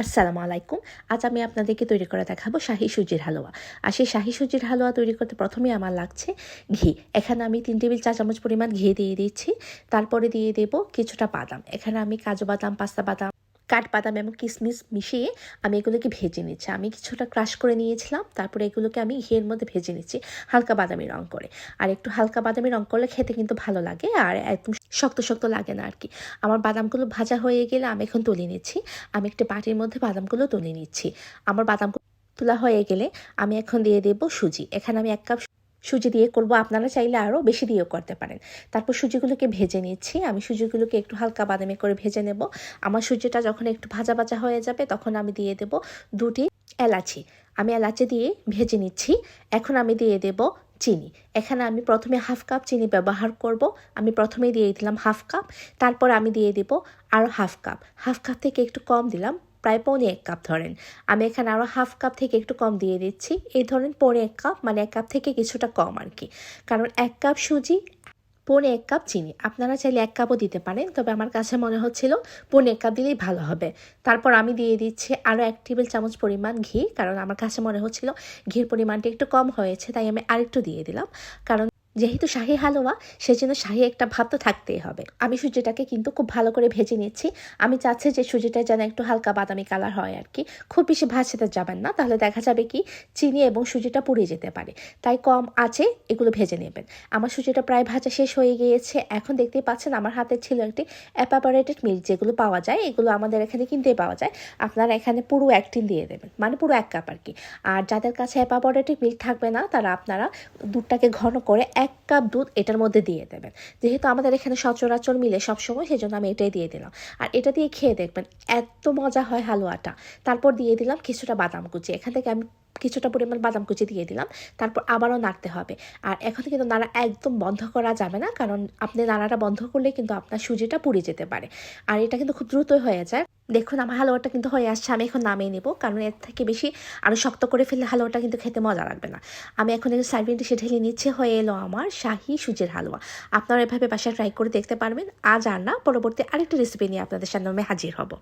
আসসালামু আলাইকুম। আজ আমি আপনাদেরকে তৈরি করে দেখাবো শাহী সুজির হালুয়া। আর সেই শাহী সুজির হালুয়া তৈরি করতে প্রথমেই আমার লাগছে ঘি। এখানে আমি 3 টেবিল চা চামচ পরিমাণ ঘি দিয়ে দিচ্ছি। তারপরে দিয়ে দেব কিছুটা বাদাম। এখানে আমি কাজু বাদাম, পাস্তা বাদাম, কাঠবাদাম এবং কিশমিশ মিশিয়ে আমি এগুলোকে ভেজে নিচ্ছি। আমি কিছুটা ক্রাশ করে নিয়েছিলাম, তারপরে এগুলোকে আমি ঘিয়ের মধ্যে ভেজে নিচ্ছি হালকা বাদামি রং করে। আর একটু হালকা বাদামি রং করলে খেতে কিন্তু ভালো লাগে, আর একদম শক্ত শক্ত লাগে না আর কি। আমার বাদামগুলো ভাজা হয়ে গেলে আমি এখন তুলে নিচ্ছি। আমি একটা বাটির মধ্যে বাদামগুলো তুলে নিচ্ছি। আমার বাদামগুলো তোলা হয়ে গেলে আমি এখন দিয়ে দেব সুজি। এখানে আমি 1 কাপ সুজি দিয়ে করব, আপনারা চাইলে আরও বেশি দিয়েও করতে পারেন। তারপর সুজিগুলোকে ভেজে নিচ্ছি। আমি সুজিগুলোকে একটু হালকা বাদামি করে ভেজে নেব। আমার সুজিটা যখন একটু ভাজা ভাজা হয়ে যাবে তখন আমি দিয়ে দেব 2টি এলাচি। আমি এলাচি দিয়ে ভেজে নিচ্ছি। এখন আমি দিয়ে দেব চিনি। এখানে আমি প্রথমে 1/2 কাপ চিনি ব্যবহার করব। আমি প্রথমেই দিয়ে দিলাম 1/2 কাপ, তারপর আমি দিয়ে দেব আরও 1/2 কাপ। 1/2 কাপ থেকে একটু কম দিলাম, প্রায় 1.25 কাপ ধরেন। আমি এখানে আরও 1/2 কাপ থেকে একটু কম দিয়ে দিচ্ছি। এই ধরেন 1.25 কাপ, মানে 1 কাপ থেকে কিছুটা কম আর কি। কারণ 1 কাপ সুজি 1.25 কাপ চিনি। আপনারা চাইলে 1 কাপও দিতে পারেন, তবে আমার কাছে মনে হচ্ছিল 1.25 কাপ দিলেই ভালো হবে। তারপর আমি দিয়ে দিচ্ছি আরও 1 টেবিল চামচ পরিমাণ ঘি, কারণ আমার কাছে মনে হচ্ছিল ঘির পরিমাণটা একটু কম হয়েছে, তাই আমি আরেকটু দিয়ে দিলাম। কারণ যেহেতু শাহী হালুয়া, সেজন্য শাহী একটা ভাব তো থাকতেই হবে। আমি সুজিটাকে কিন্তু খুব ভালো করে ভেজে নিচ্ছি। আমি চাচ্ছি যে সুজিটা যেন একটু হালকা বাদামি কালার হয় আর কি। খুব বেশি ভাজতে যাবেন না, তাহলে দেখা যাবে কি চিনি এবং সুজিটা পুড়ে যেতে পারে। তাই কম আঁচে এগুলো ভেজে নেবেন। আমার সুজিটা প্রায় ভাজা শেষ হয়ে গিয়েছে। এখন দেখতেই পাচ্ছেন আমার হাতে ছিল একটি এভাপোরেটেড মিল্ক, যেগুলো পাওয়া যায়, এগুলো আমাদের এখানে কিনতেই পাওয়া যায়। আপনারা এখানে পুরো 1 টিন দিয়ে দেবেন, মানে পুরো 1 কাপ আর কি। আর যাদের কাছে এভাপোরেটেড মিল্ক থাকবে না, তারা আপনারা দুধটাকে ঘন করে 1 কাপ দুধ এটার মধ্যে দিয়ে দেবেন। যেহেতু আমাদের এখানে সচরাচর মিলে সবসময়, সেজন্য আমি এটাই দিয়ে দিলাম। আর এটা দিয়ে খেয়ে দেখবেন এত মজা হয় হালুয়াটা। তারপর দিয়ে দিলাম কিছুটা বাদাম কুচি। এখান থেকে আমি কিছুটা পরিমাণ বাদাম কুচি দিয়ে দিলাম। তারপর আবারও নাড়তে হবে। আর এখন কিন্তু নাড়া একদম বন্ধ করা যাবে না, কারণ আপনি নাড়াটা বন্ধ করলে কিন্তু আপনার সুজিটা পুড়ে যেতে পারে। আর এটা কিন্তু খুব দ্রুতই হয়ে যায়। দেখুন আমার হালুয়াটা কিন্তু হয়ে আসছে। আমি এখন নামিয়ে নেব, কারণ এর থেকে বেশি আরও শক্ত করে ফেললে হালুয়াটা কিন্তু খেতে মজা লাগবে না। আমি এখন একটু সার্ভিং ডিশে ঢেলে নিচ্ছে। হয়ে এলো আমার শাহী সুজির হালুয়া। আপনারা এভাবে বাসায় ট্রাই করে দেখতে পারবেন। আজ আর না, পরবর্তী আরেকটি রেসিপি নিয়ে আপনাদের সামনে আমি হাজির হব।